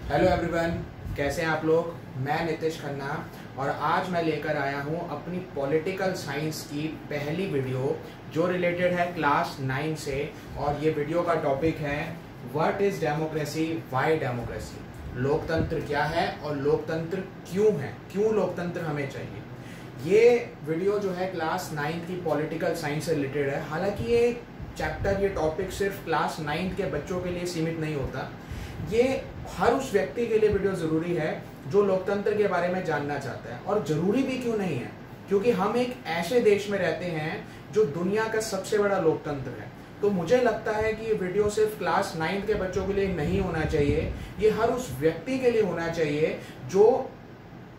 Hello everyone, कैसे हैं आप लोग। मैं नितिश खन्ना और आज मैं लेकर आया हूं अपनी पॉलिटिकल साइंस की पहली वीडियो जो रिलेटेड है क्लास 9 से। और ये वीडियो का टॉपिक है what is democracy, why democracy. लोकतंत्र क्या है और लोकतंत्र क्यों है, क्यों लोकतंत्र हमें चाहिए। ये वीडियो जो है क्लास 9 की पॉलिटिकल साइंस से रिलेटेड है। हालांकि ये चैप्टर, ये टॉपिक सिर्फ क्लास 9 के बच्चों के लिए सीमित नहीं होता। ये हर उस व्यक्ति के लिए वीडियो जरूरी है जो लोकतंत्र के बारे में जानना चाहता है। और जरूरी भी क्यों नहीं है, क्योंकि हम एक ऐसे देश में रहते हैं जो दुनिया का सबसे बड़ा लोकतंत्र है। तो मुझे लगता है कि ये वीडियो सिर्फ क्लास 9 के बच्चों के लिए नहीं होना चाहिए, ये हर उस व्यक्ति के लिए होना चाहिए जो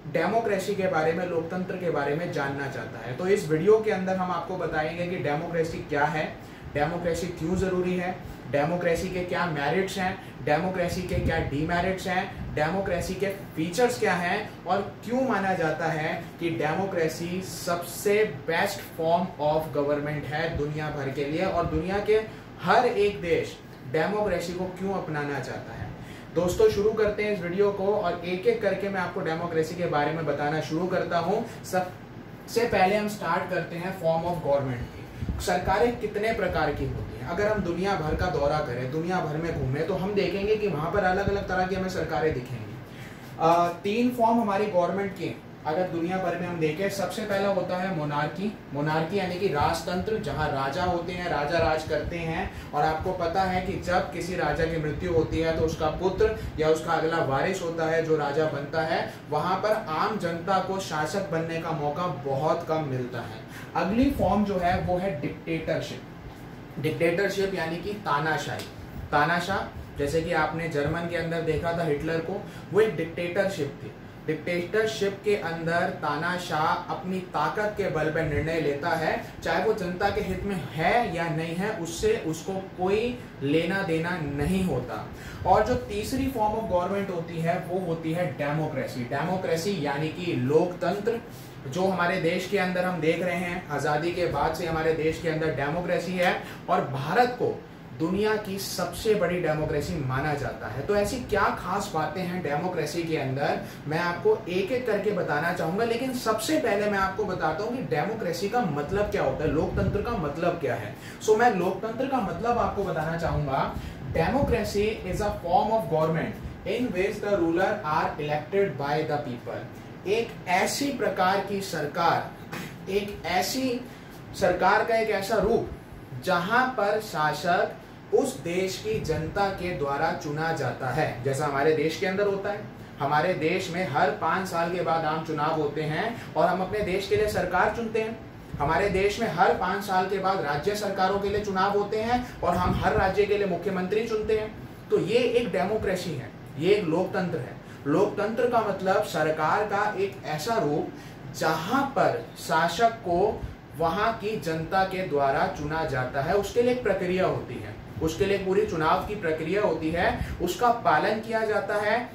डेमोक्रेसी के बारे में, लोकतंत्र के बारे में जानना चाहता है। तो इस वीडियो के अंदर हम आपको बताएंगे कि डेमोक्रेसी क्या है, डेमोक्रेसी क्यों जरूरी है, डेमोक्रेसी के क्या मेरिट्स हैं, डेमोक्रेसी के क्या डीमेरिट्स हैं, डेमोक्रेसी के फीचर्स क्या हैं और क्यों माना जाता है कि डेमोक्रेसी सबसे बेस्ट फॉर्म ऑफ गवर्नमेंट है दुनिया भर के लिए। और दुनिया के हर एक देश डेमोक्रेसी को क्यों अपनाना चाहता है। दोस्तों, शुरू करते हैं इस वीडियो को और एक एक करके मैं आपको डेमोक्रेसी के बारे में बताना शुरू करता हूं। सबसे पहले हम स्टार्ट करते हैं फॉर्म ऑफ गवर्नमेंट की। सरकारें कितने प्रकार की होती हैं। अगर हम दुनिया भर का दौरा करें, दुनिया भर में घूमें, तो हम देखेंगे कि वहां पर अलग अलग तरह की हमें सरकारें दिखेंगी। 3 फॉर्म हमारी गवर्नमेंट की अगर दुनिया भर में हम देखें, सबसे पहला होता है मोनार्की। मोनार्की यानी कि राजतंत्र, जहां राजा होते हैं, राजा राज करते हैं। और आपको पता है कि जब किसी राजा की मृत्यु होती है तो उसका पुत्र या उसका अगला वारिस होता है जो राजा बनता है। वहां पर आम जनता को शासक बनने का मौका बहुत कम मिलता है। अगली फॉर्म जो है वो है डिक्टेटरशिप। डिक्टेटरशिप यानी कि तानाशाही। तानाशाह, जैसे कि आपने जर्मन के अंदर देखा था हिटलर को, वो एक डिक्टेटरशिप थी। डिक्टेटरशिप के अंदर तानाशाह अपनी ताकत के बल पर निर्णय लेता है, चाहे वो जनता के हित में है या नहीं है, उससे उसको कोई लेना देना नहीं होता। और जो तीसरी फॉर्म ऑफ गवर्नमेंट होती है वो होती है डेमोक्रेसी। डेमोक्रेसी यानी कि लोकतंत्र, जो हमारे देश के अंदर हम देख रहे हैं। आजादी के बाद से हमारे देश के अंदर डेमोक्रेसी है और भारत को दुनिया की सबसे बड़ी डेमोक्रेसी माना जाता है। तो ऐसी क्या खास बातें हैं डेमोक्रेसी के अंदर, मैं आपको एक एक करके बताना चाहूंगा। लेकिन सबसे पहले मैं आपको बताता हूं कि डेमोक्रेसी का मतलब क्या होता है, लोकतंत्र का मतलब क्या है। मैं लोकतंत्र का मतलब आपको बताना चाहूंगा। Democracy is a form of government in which the ruler are elected by the people. एक ऐसी प्रकार की सरकार, एक ऐसी सरकार का एक ऐसा रूप जहां पर शासक उस देश की जनता के द्वारा चुना जाता है। जैसा हमारे देश के अंदर होता है, हमारे देश में हर 5 साल के बाद आम चुनाव होते हैं और हम अपने देश के लिए सरकार चुनते हैं। हमारे देश में हर 5 साल के बाद राज्य सरकारों के लिए चुनाव होते हैं और हम हर राज्य के लिए मुख्यमंत्री चुनते हैं। तो ये एक डेमोक्रेसी है, ये एक लोकतंत्र है। लोकतंत्र का मतलब सरकार का एक ऐसा रूप जहां पर शासक को वहां की जनता के द्वारा चुना जाता है। उसके लिए एक प्रक्रिया होती है, उसके लिए पूरी चुनाव की प्रक्रिया होती है, उसका पालन किया जाता है।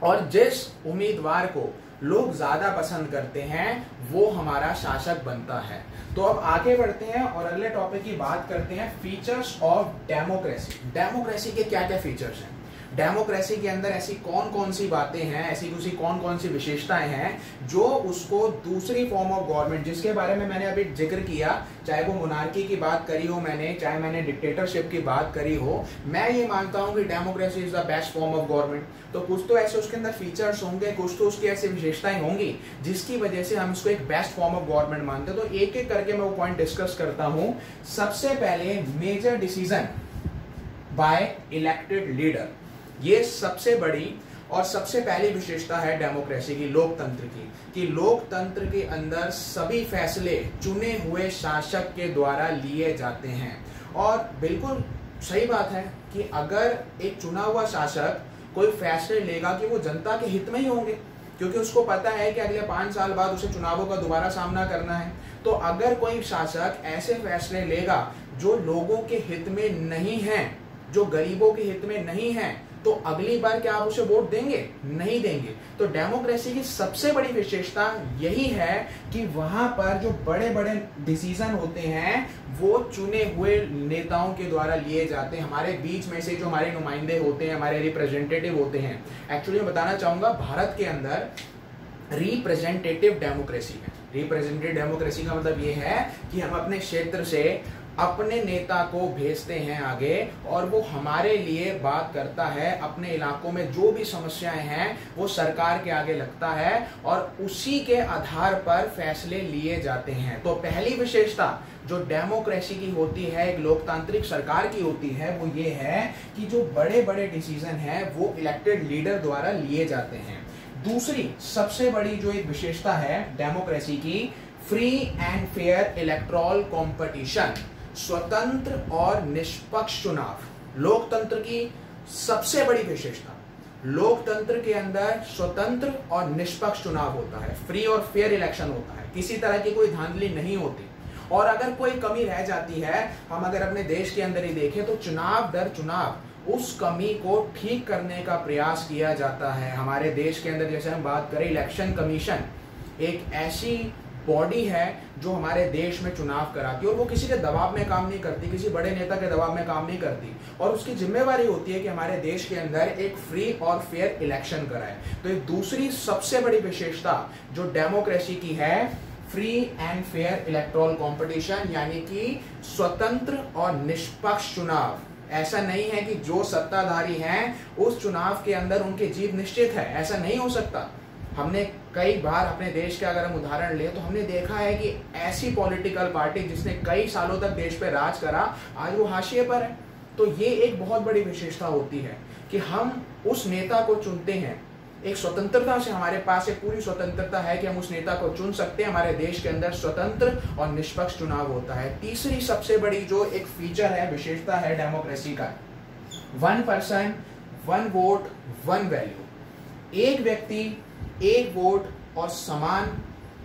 और जिस उम्मीदवार को लोग ज्यादा पसंद करते हैं वो हमारा शासक बनता है। तो अब आगे बढ़ते हैं और अगले टॉपिक की बात करते हैं, फीचर्स ऑफ डेमोक्रेसी। डेमोक्रेसी के क्या क्या फीचर्स हैं, डेमोक्रेसी के अंदर ऐसी कौन कौन सी बातें हैं, ऐसी कौन कौन सी विशेषताएं हैं जो उसको दूसरी फॉर्म ऑफ गवर्नमेंट, जिसके बारे में मैंने अभी जिक्र किया, चाहे वो मोनार्की की बात करी हो मैंने, चाहे मैंने डिक्टेटरशिप की बात करी हो, मैं ये मानता हूं कि democracy is the best form of government. तो कुछ तो ऐसे उसके अंदर फीचर्स होंगे, कुछ तो उसकी ऐसी विशेषताएं होंगी जिसकी वजह से हम इसको एक बेस्ट फॉर्म ऑफ गवर्नमेंट मानते हैं। तो एक एक करके मैं वो पॉइंट डिस्कस करता हूं। सबसे पहले, major decision by elected leader. ये सबसे बड़ी और सबसे पहली विशेषता है डेमोक्रेसी की, लोकतंत्र की, कि लोकतंत्र के अंदर सभी फैसले चुने हुए शासक के द्वारा लिए जाते हैं। और बिल्कुल सही बात है कि अगर एक चुना हुआ शासक कोई फैसले लेगा कि वो जनता के हित में ही होंगे, क्योंकि उसको पता है कि अगले 5 साल बाद उसे चुनावों का दोबारा सामना करना है। तो अगर कोई शासक ऐसे फैसले लेगा जो लोगों के हित में नहीं है, जो गरीबों के हित में नहीं है, तो अगली बार क्या आप उसे वोट देंगे? नहीं देंगे। तो डेमोक्रेसी की सबसे बड़ी विशेषता यही है कि वहां पर जो बड़े बड़े डिसीजन होते हैं वो चुने हुए नेताओं के द्वारा लिए जाते हैं। हमारे बीच में से जो हमारे नुमाइंदे होते हैं, हमारे रिप्रेजेंटेटिव होते हैं। एक्चुअली मैं बताना चाहूंगा, भारत के अंदर रिप्रेजेंटेटिव डेमोक्रेसी है। रिप्रेजेंटेटिव डेमोक्रेसी का मतलब ये है कि हम अपने क्षेत्र से अपने नेता को भेजते हैं आगे और वो हमारे लिए बात करता है। अपने इलाकों में जो भी समस्याएं हैं वो सरकार के आगे लगता है और उसी के आधार पर फैसले लिए जाते हैं। तो पहली विशेषता जो डेमोक्रेसी की होती है, एक लोकतांत्रिक सरकार की होती है, वो ये है कि जो बड़े बड़े डिसीजन हैं वो इलेक्टेड लीडर द्वारा लिए जाते हैं। दूसरी सबसे बड़ी जो एक विशेषता है डेमोक्रेसी की, free and fair electoral competition, स्वतंत्र और निष्पक्ष चुनाव। लोकतंत्र की सबसे बड़ी विशेषता, लोकतंत्र के अंदर स्वतंत्र और निष्पक्ष चुनाव होता है, फ्री और फेयर इलेक्शन होता है, किसी तरह की कोई धांधली नहीं होती। और अगर कोई कमी रह जाती है, हम अगर अपने देश के अंदर ही देखें तो चुनाव दर चुनाव उस कमी को ठीक करने का प्रयास किया जाता है। हमारे देश के अंदर जैसे हम बात करें, इलेक्शन कमीशन एक ऐसी बॉडी है जो हमारे देश में चुनाव कराती है और वो किसी के दबाव में काम नहीं करती, किसी बड़े नेता के दबाव में काम नहीं करती, और उसकी जिम्मेवारी होती है कि हमारे देश के अंदर एक फ्री और फेयर इलेक्शन कराए। तो एक दूसरी सबसे बड़ी विशेषता जो डेमोक्रेसी की है, free and fair electoral competition, यानी कि स्वतंत्र और निष्पक्ष चुनाव। ऐसा नहीं है कि जो सत्ताधारी हैं उस चुनाव के अंदर उनकी जीत निश्चित है, ऐसा नहीं हो सकता। हमने कई बार अपने देश के अगर हम उदाहरण ले तो हमने देखा है कि ऐसी पॉलिटिकल पार्टी जिसने कई सालों तक देश पे राज करा, आज वो हाशिए पर है। तो ये एक बहुत बड़ी विशेषता होती है कि हम उस नेता को चुनते हैं, एक स्वतंत्रता से हमारे पास एक पूरी स्वतंत्रता है कि हम उस नेता को चुन सकते हैं। हमारे देश के अंदर स्वतंत्र और निष्पक्ष चुनाव होता है। तीसरी सबसे बड़ी जो एक फीचर है, विशेषता है डेमोक्रेसी का, 1 पर्सन 1 वोट 1 वैल्यू। एक व्यक्ति एक वोट और समान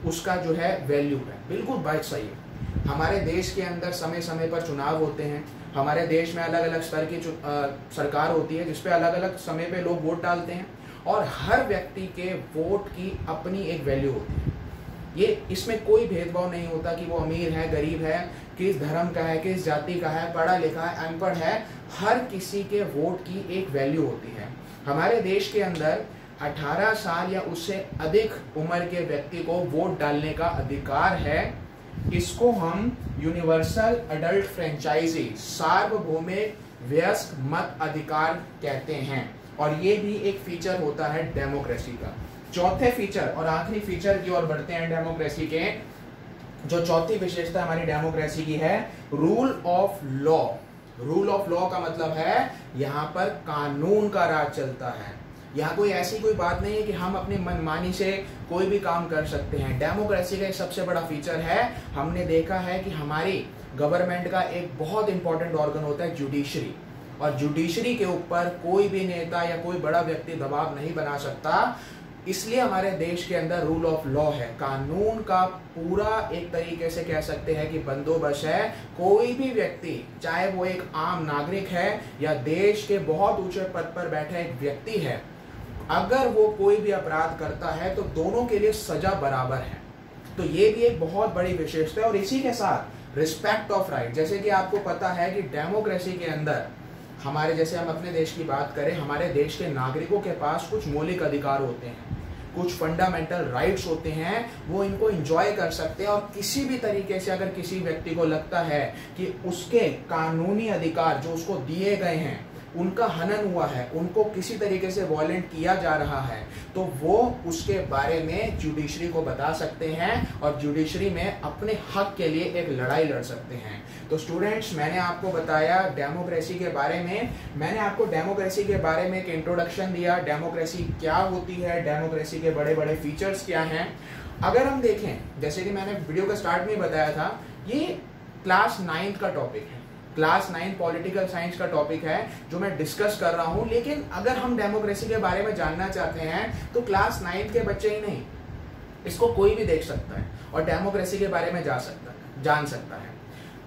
उसका जो है वैल्यू है। बिल्कुल बात सही है। हमारे देश के अंदर समय समय पर चुनाव होते हैं। हमारे देश में अलग अलग स्तर की सरकार होती है जिसपे अलग अलग समय पे लोग वोट डालते हैं और हर व्यक्ति के वोट की अपनी एक वैल्यू होती है। ये इसमें कोई भेदभाव नहीं होता कि वो अमीर है, गरीब है, किस धर्म का है, किस जाति का है, पढ़ा लिखा है, अनपढ़ है, हर किसी के वोट की एक वैल्यू होती है। हमारे देश के अंदर 18 साल या उससे अधिक उम्र के व्यक्ति को वोट डालने का अधिकार है। इसको हम यूनिवर्सल अडल्ट फ्रेंचाइजी, सार्वभौमिक वयस्क मत अधिकार कहते हैं, और ये भी एक फीचर होता है डेमोक्रेसी का। चौथे फीचर और आखिरी फीचर की ओर बढ़ते हैं डेमोक्रेसी के। जो चौथी विशेषता हमारी डेमोक्रेसी की है, rule of law. Rule of law का मतलब है यहाँ पर कानून का राज चलता है। यहाँ कोई ऐसी कोई बात नहीं है कि हम अपनी मनमानी से कोई भी काम कर सकते हैं। डेमोक्रेसी का एक सबसे बड़ा फीचर है, हमने देखा है कि हमारी गवर्नमेंट का एक बहुत इंपॉर्टेंट ऑर्गन होता है जुडिशरी, और जुडिशरी के ऊपर कोई भी नेता या कोई बड़ा व्यक्ति दबाव नहीं बना सकता। इसलिए हमारे देश के अंदर रूल ऑफ लॉ है, कानून का पूरा एक तरीके से कह सकते हैं कि बंदोबस्त है। कोई भी व्यक्ति, चाहे वो एक आम नागरिक है या देश के बहुत ऊंचे पद पर बैठा एक व्यक्ति है, अगर वो कोई भी अपराध करता है तो दोनों के लिए सजा बराबर है। तो ये भी एक बहुत बड़ी विशेषता है। और इसी के साथ रिस्पेक्ट ऑफ राइट, जैसे कि आपको पता है कि डेमोक्रेसी के अंदर हमारे, जैसे हम अपने देश की बात करें, हमारे देश के नागरिकों के पास कुछ मौलिक अधिकार होते हैं, कुछ फंडामेंटल राइट्स होते हैं, वो इनको एंजॉय कर सकते हैं। और किसी भी तरीके से अगर किसी व्यक्ति को लगता है कि उसके कानूनी अधिकार जो उसको दिए गए हैं उनका हनन हुआ है, उनको किसी तरीके से वायलेंट किया जा रहा है, तो वो उसके बारे में जुडिशरी को बता सकते हैं और जुडिशरी में अपने हक के लिए एक लड़ाई लड़ सकते हैं। तो स्टूडेंट्स, मैंने आपको बताया डेमोक्रेसी के बारे में, मैंने आपको डेमोक्रेसी के बारे में एक इंट्रोडक्शन दिया, डेमोक्रेसी क्या होती है, डेमोक्रेसी के बड़े बड़े फीचर्स क्या हैं। अगर हम देखें, जैसे कि मैंने वीडियो के स्टार्ट में बताया था, ये क्लास 9 का टॉपिक है, क्लास 9 पॉलिटिकल साइंस का टॉपिक है जो मैं डिस्कस कर रहा हूं। लेकिन अगर हम डेमोक्रेसी के बारे में जानना चाहते हैं तो क्लास 9 के बच्चे ही नहीं, इसको कोई भी देख सकता है और डेमोक्रेसी के बारे में जान सकता है।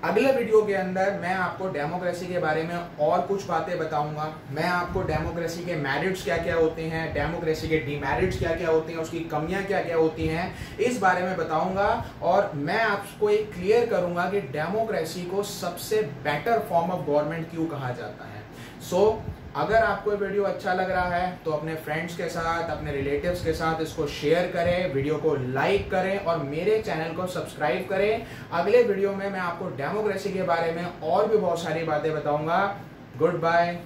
अगले वीडियो के अंदर मैं आपको डेमोक्रेसी के बारे में और कुछ बातें बताऊंगा। मैं आपको डेमोक्रेसी के मेरिट्स क्या क्या होते हैं, डेमोक्रेसी के डीमेरिट्स क्या क्या होते हैं, उसकी कमियां क्या क्या होती हैं, इस बारे में बताऊंगा। और मैं आपको एक क्लियर करूंगा कि डेमोक्रेसी को सबसे बेटर फॉर्म ऑफ गवर्नमेंट क्यों कहा जाता है। अगर आपको ये वीडियो अच्छा लग रहा है तो अपने फ्रेंड्स के साथ, अपने रिलेटिव्स के साथ इसको शेयर करें, वीडियो को लाइक करें और मेरे चैनल को सब्सक्राइब करें। अगले वीडियो में मैं आपको डेमोक्रेसी के बारे में और भी बहुत सारी बातें बताऊंगा। Good bye.